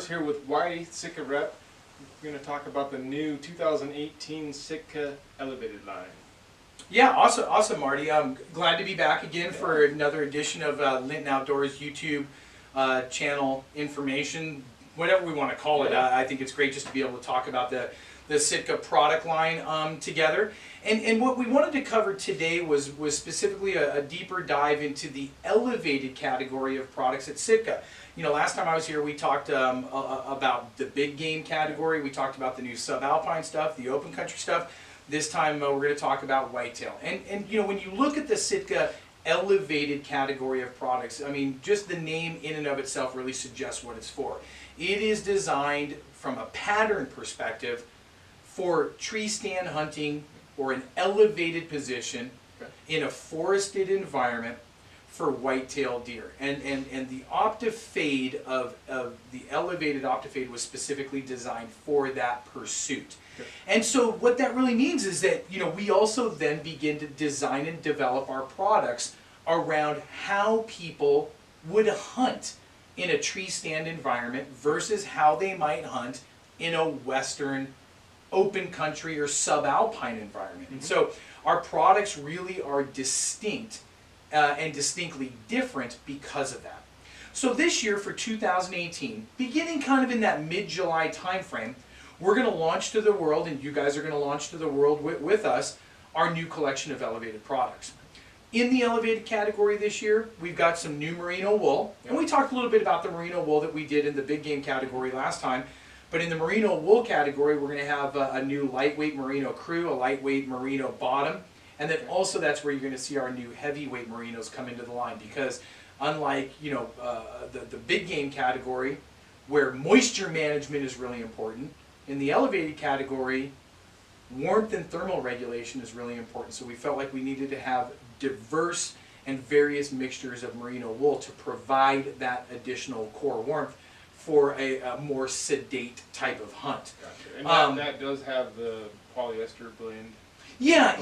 Morris here with Y Sitka Rep. We're going to talk about the new 2018 Sitka Elevated line. Yeah, awesome, Marty. I'm glad to be back again for another edition of Linton Outdoors YouTube channel information, whatever we want to call it. I think it's great just to be able to talk about the Sitka product line together. And what we wanted to cover today was specifically a deeper dive into the elevated category of products at Sitka. You know, last time I was here, we talked about the big game category. We talked about the new subalpine stuff, the open country stuff. This time we're going to talk about whitetail. And you know, when you look at the Sitka elevated category of products, I mean, just the name in and of itself really suggests what it's for. It is designed from a pattern perspective for tree stand hunting or an elevated position in a forested environment for whitetail deer. And the Optifade of the elevated Optifade was specifically designed for that pursuit. And so what that really means is that, you know, we also then begin to design and develop our products around how people would hunt in a tree stand environment versus how they might hunt in a western open country or subalpine environment. And so our products really are distinct and distinctly different because of that. So this year for 2018, beginning kind of in that mid-July timeframe, we're going to launch to the world, and you guys are going to launch to the world with us, our new collection of elevated products. In the elevated category this year, we've got some new merino wool. And we talked a little bit about the merino wool that we did in the big game category last time. But in the merino wool category, we're going to have a new lightweight merino crew, a lightweight merino bottom. And then also that's where you're going to see our new heavyweight merinos come into the line. Because unlike, you know, the big game category, where moisture management is really important, in the elevated category, warmth and thermal regulation is really important. So we felt like we needed to have diverse and various mixtures of merino wool to provide that additional core warmth for a more sedate type of hunt. Gotcha. And that does have the polyester blend? Yeah.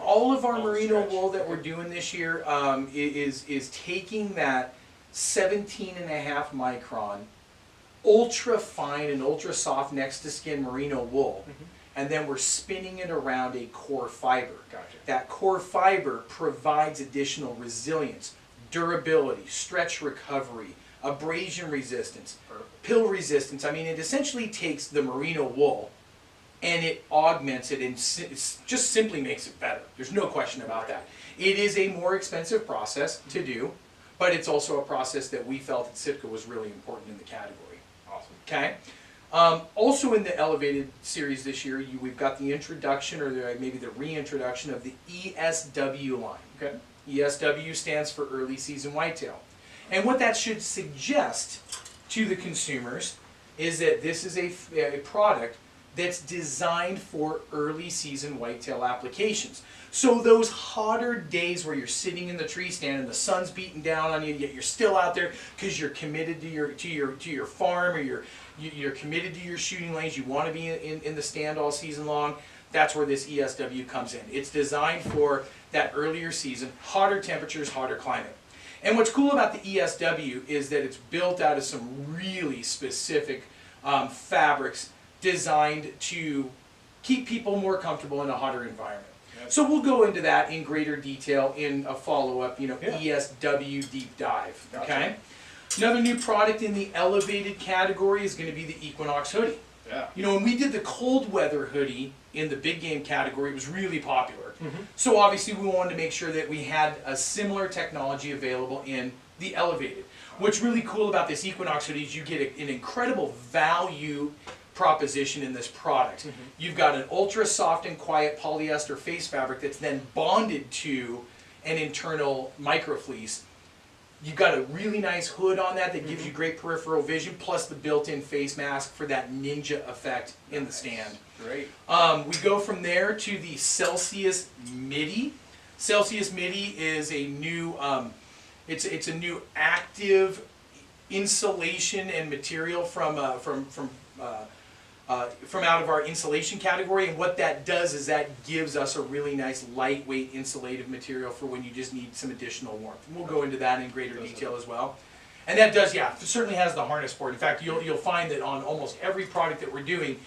All of our merino wool that we're doing this year is taking that 17.5 micron ultra fine and ultra soft next to skin merino wool, and then we're spinning it around a core fiber. Gotcha. That core fiber provides additional resilience, durability, stretch recovery, abrasion resistance, pill resistance. I mean, it essentially takes the merino wool and it augments it and just simply makes it better. There's no question about that. It is a more expensive process to do, but it's also a process that we felt at Sitka was really important in the category. Awesome. Okay. Also in the elevated series this year, we've got the introduction, or maybe the reintroduction of the ESW line. Okay. ESW stands for early season whitetail. And what that should suggest to the consumers is that this is a product that's designed for early season whitetail applications. So those hotter days where you're sitting in the tree stand and the sun's beating down on you, yet you're still out there because you're committed to your farm, or you're committed to your shooting lanes. You want to be in the stand all season long. That's where this ESW comes in. It's designed for that earlier season, hotter temperatures, hotter climate. And what's cool about the ESW is that it's built out of some really specific fabrics designed to keep people more comfortable in a hotter environment. Yep. So we'll go into that in greater detail in a follow-up, ESW deep dive. Gotcha. Okay. Another new product in the elevated category is going to be the Equinox hoodie. Yeah. You know, when we did the cold weather hoodie in the big game category, it was really popular. So obviously we wanted to make sure that we had a similar technology available in the elevated. What's really cool about this Equinox hoodie is you get an incredible value proposition in this product. You've got an ultra soft and quiet polyester face fabric that's then bonded to an internal microfleece. You've got a really nice hood on that gives you great peripheral vision, plus the built-in face mask for that ninja effect in the stand. Great. We go from there to the Celsius Midi. Celsius Midi is a new, it's a new active insulation and material from out of our insulation category, and what that does is that gives us a really nice lightweight insulative material for when you just need some additional warmth. And we'll go into that in greater detail as well. And that does, yeah, certainly has the harness port. In fact, you'll find that on almost every product that we're doing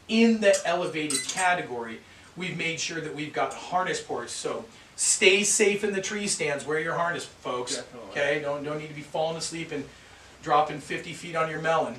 in the elevated category, we've made sure that we've got harness ports. So stay safe in the tree stands. Wear your harness, folks. Definitely. Okay, don't need to be falling asleep and dropping 50 feet on your melon.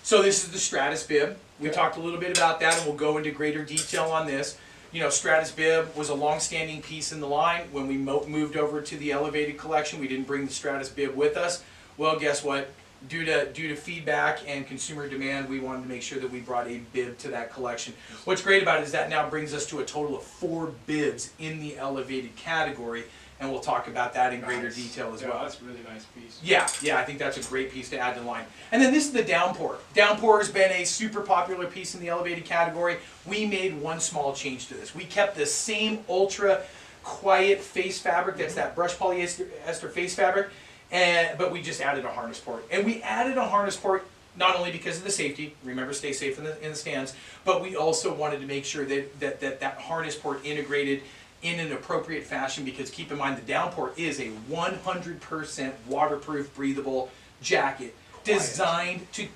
So this is the Stratus bib. We talked a little bit about that, and we'll go into greater detail on this. You know, Stratus bib was a long-standing piece in the line. When we moved over to the Elevated collection, we didn't bring the Stratus bib with us. Well, guess what? Due to feedback and consumer demand, we wanted to make sure that we brought a bib to that collection. What's great about it is that now brings us to a total of 4 bibs in the Elevated category, and we'll talk about that in greater detail as well. That's a really nice piece. Yeah, I think that's a great piece to add to the line. And then this is the downpour. Downpour has been a super popular piece in the Elevated category. We made one small change to this. We kept the same ultra quiet face fabric, that's that brushed polyester face fabric, but we just added a harness port. And we added a harness port not only because of the safety, remember stay safe in the stands, but we also wanted to make sure that harness port integrated in an appropriate fashion, because keep in mind the downpour is a 100% waterproof, breathable jacket designed to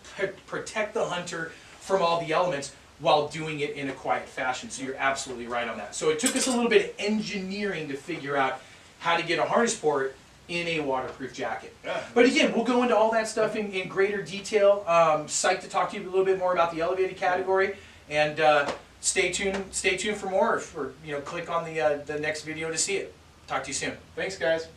protect the hunter from all the elements while doing it in a quiet fashion. So you're absolutely right on that. So it took us a little bit of engineering to figure out how to get a harness port in a waterproof jacket. Yeah. But again, we'll go into all that stuff in greater detail. Psyched to talk to you a little bit more about the Elevated category, and stay tuned for more, or click on the next video to see it. Talk to you soon. Thanks, guys.